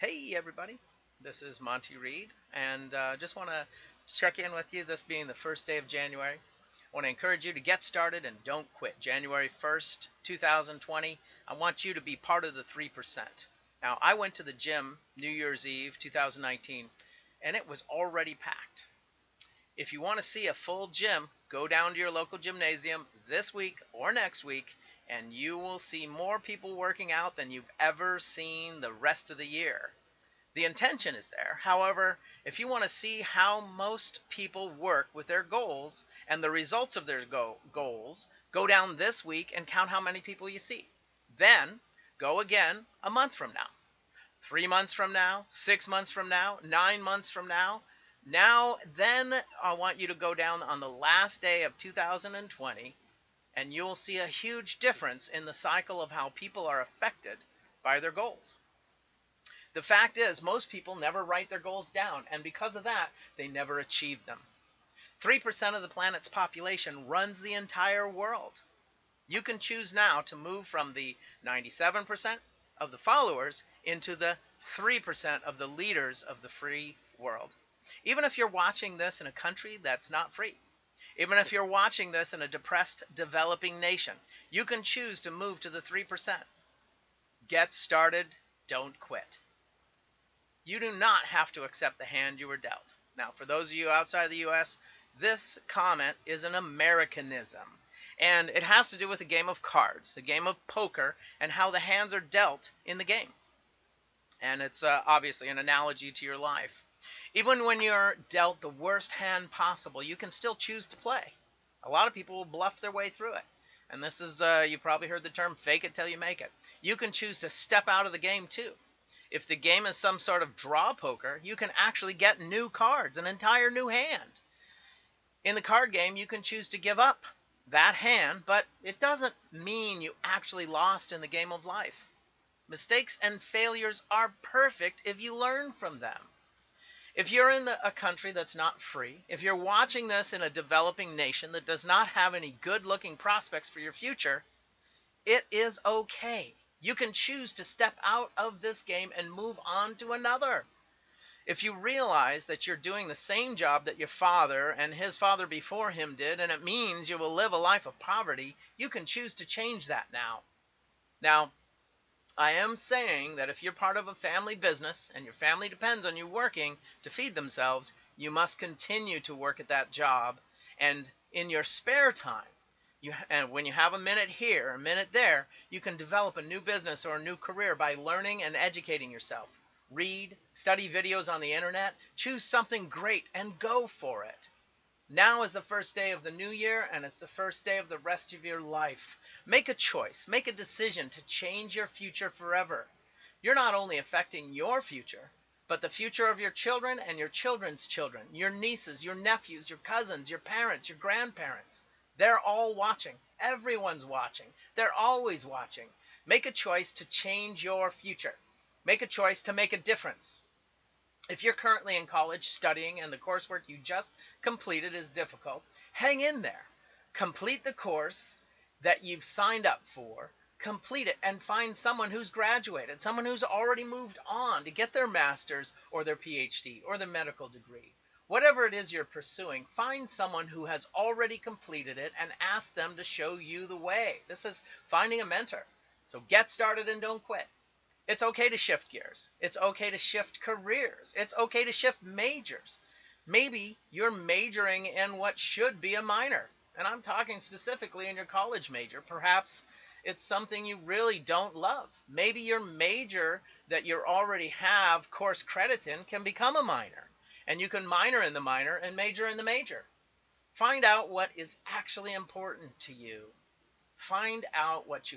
Hey everybody, this is Monty Reed, and just want to check in with you. This being the first day of January, I want to encourage you to get started and don't quit. January 1st, 2020, I want you to be part of the 3%. Now, I went to the gym New Year's Eve 2019, and it was already packed. If you want to see a full gym, go down to your local gymnasium this week or next week, and you will see more people working out than you've ever seen the rest of the year. The intention is there. However, if you want to see how most people work with their goals and the results of their goals, go down this week and count how many people you see. Then go again a month from now, 3 months from now, 6 months from now, 9 months from now. Then I want you to go down on the last day of 2020, and you'll see a huge difference in the cycle of how people are affected by their goals. The fact is, most people never write their goals down, and because of that, they never achieve them. 3% of the planet's population runs the entire world. You can choose now to move from the 97% of the followers into the 3% of the leaders of the free world. Even if you're watching this in a country that's not free, even if you're watching this in a depressed, developing nation, you can choose to move to the 3%. Get started, don't quit. You do not have to accept the hand you were dealt. Now, for those of you outside of the U.S., this comment is an Americanism, and it has to do with the game of cards, the game of poker, and how the hands are dealt in the game. And it's obviously an analogy to your life. Even when you're dealt the worst hand possible, you can still choose to play. A lot of people will bluff their way through it. And this is, you probably heard the term, fake it till you make it. You can choose to step out of the game too. If the game is some sort of draw poker, you can actually get new cards, an entire new hand. In the card game, you can choose to give up that hand, but it doesn't mean you actually lost in the game of life. Mistakes and failures are perfect if you learn from them. If you're in a country that's not free, if you're watching this in a developing nation that does not have any good-looking prospects for your future, it is okay. You can choose to step out of this game and move on to another. If you realize that you're doing the same job that your father and his father before him did, and it means you will live a life of poverty, you can choose to change that now. Now, I am saying that if you're part of a family business and your family depends on you working to feed themselves, you must continue to work at that job. And in your spare time, and when you have a minute here, a minute there, you can develop a new business or a new career by learning and educating yourself. Read, study videos on the internet, choose something great and go for it. Now is the first day of the new year, and it's the first day of the rest of your life. Make a choice, make a decision to change your future forever. You're not only affecting your future, but the future of your children and your children's children, your nieces, your nephews, your cousins, your parents, your grandparents. They're all watching. Everyone's watching. They're always watching. Make a choice to change your future. Make a choice to make a difference. If you're currently in college studying and the coursework you just completed is difficult, hang in there. Complete the course that you've signed up for. Complete it and find someone who's graduated, someone who's already moved on to get their master's or their PhD or their medical degree. Whatever it is you're pursuing, find someone who has already completed it and ask them to show you the way. This is finding a mentor. So get started and don't quit. It's okay to shift gears. It's okay to shift careers. It's okay to shift majors. Maybe you're majoring in what should be a minor. And I'm talking specifically in your college major. Perhaps it's something you really don't love. Maybe your major that you already have course credits in can become a minor. And you can minor in the minor and major in the major. Find out what is actually important to you. Find out what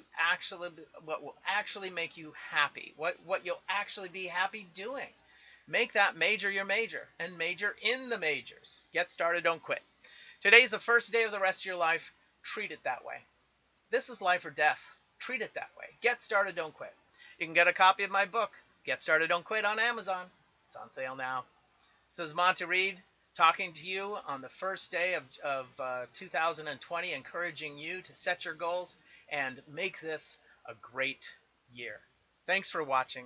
will actually make you happy, what you'll actually be happy doing. Make that major your major and major in the majors. Get started, don't quit. Today's the first day of the rest of your life. Treat it that way. This is life or death. Treat it that way. Get started, don't quit. You can get a copy of my book, Get Started, Don't Quit, on Amazon. It's on sale now. This is Monty Reed talking to you on the first day of 2020, encouraging you to set your goals and make this a great year. Thanks for watching.